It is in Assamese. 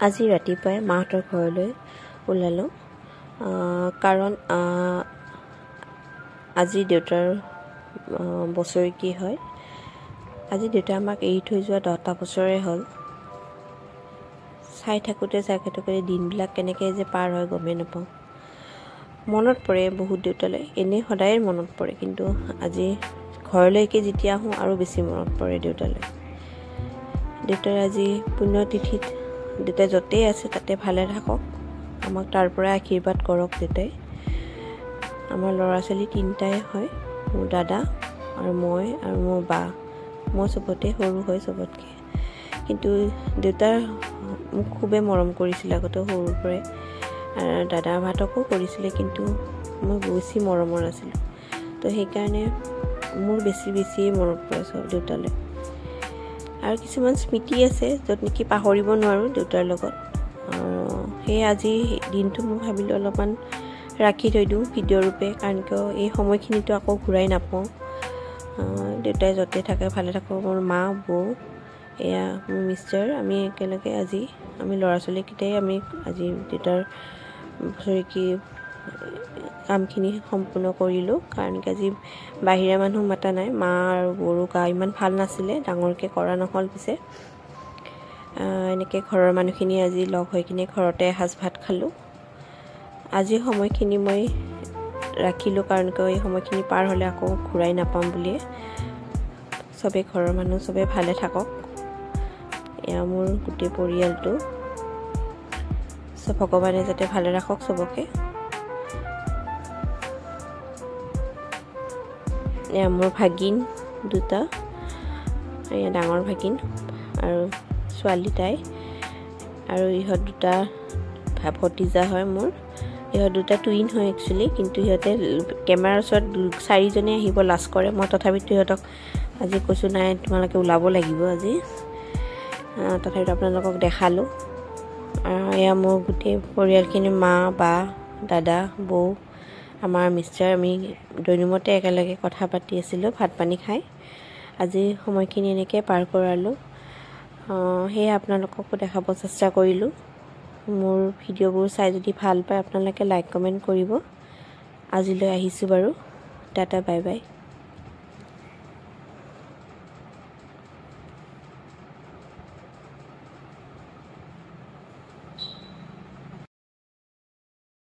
আজি ৰাতিপুৱাই মাহঁতৰ ঘৰলৈ ওলালোঁ কাৰণ আজি দেউতাৰ বছৰেকী হয়। আজি দেউতা আমাক এৰি থৈ যোৱা 10টা বছৰে হ'ল। চাই থাকোঁতে দিনবিলাক কেনেকৈ যে পাৰ হয় গমেই নাপাওঁ। মনত পৰে বহুত দেউতালৈ, এনেই সদায় মনত পৰে, কিন্তু আজি ঘৰলৈকে যেতিয়া আহোঁ আৰু বেছি মনত পৰে দেউতালৈ। দেউতাৰ আজি পুণ্যতিথিত দেউতাই য'তেই আছে তাতে ভালে থাকক, আমাক তাৰ পৰা আশীৰ্বাদ কৰক দেউতাই। আমাৰ ল'ৰা ছোৱালী 3টাই হয়, মোৰ দাদা আৰু মই আৰু মোৰ বা। মই চবতে সৰু হয় চবতকৈ, কিন্তু দেউতাই মোক খুবেই মৰম কৰিছিলে আগতে সৰুৰ পৰাই। দাদাহঁতকো কৰিছিলে, কিন্তু মই বেছি মৰমৰ আছিলোঁ। তো সেইকাৰণে মোৰ বেছিয়ে মনত পৰে চব দেউতালৈ। আৰু কিছুমান স্মৃতি আছে য'ত নেকি পাহৰিব নোৱাৰোঁ দেউতাৰ লগত। সেই আজি দিনটো মই ভাবিলোঁ অলপমান ৰাখি থৈ দিওঁ ভিডিঅ' ৰূপে, কাৰণ কিয় এই সময়খিনিতো আকৌ ঘূৰাই নাপাওঁ। দেউতাই য'তে থাকে ভালে থাকক। মোৰ মা, বৌ, এয়া মোৰ মিষ্টাৰ, আমি একেলগে আজি আমি ল'ৰা ছোৱালীকেইটাই আমি আজি দেউতাৰ বছৰেকী কামখিনি সম্পূৰ্ণ কৰিলোঁ। কাৰণ কি আজি বাহিৰা মানুহ মাতা নাই, মা আৰু বৌৰো গা ইমান ভাল নাছিলে, ডাঙৰকৈ কৰা নহ'ল। পিছে এনেকৈ ঘৰৰ মানুহখিনি আজি লগ হৈ কিনে ঘৰতে এসাঁজ ভাত খালোঁ। আজি সময়খিনি মই ৰাখিলোঁ, কাৰণ কিয় এই সময়খিনি পাৰ হ'লে আকৌ ঘূৰাই নাপাম বুলিয়ে। চবেই ঘৰৰ মানুহ চবেই ভালে থাকক, এয়া মোৰ গোটেই পৰিয়ালটো। চব ভগৱানে যাতে ভালে ৰাখক চবকে। এয়া মোৰ ভাগিন 2টা, এয়া ডাঙৰ ভাগিন আৰু ছোৱালী তাই, আৰু ইহঁত 2টা ভতিজা হয় মোৰ। ইহঁত 2টা টুইন হয় একচুৱেলি, কিন্তু সিহঁতে কেমেৰাৰ ওচৰত 4জনে আহিব লাজ কৰে। মই তথাপিতো সিহঁতক আজি কৈছোঁ নাই তোমালোকে ওলাব লাগিব আজি, তথাপিতো আপোনালোকক দেখালোঁ। এয়া মোৰ গোটেই পৰিয়ালখিনি, মা, বা, দাদা, বৌ, আমাৰ মিষ্টাৰ। আমি ড্ৰয়িং ৰুমতে একেলগে কথা পাতি আছিলোঁ ভাত পানী খাই। আজি সময়খিনি এনেকৈ পাৰ কৰালোঁ। সেয়ে আপোনালোককো দেখাব চেষ্টা কৰিলোঁ। মোৰ ভিডিঅ'বোৰ চাই যদি ভাল পায় আপোনালোকে লাইক কমেণ্ট কৰিব। আজিলৈ আহিছোঁ বাৰু, টাটা বাই বাই।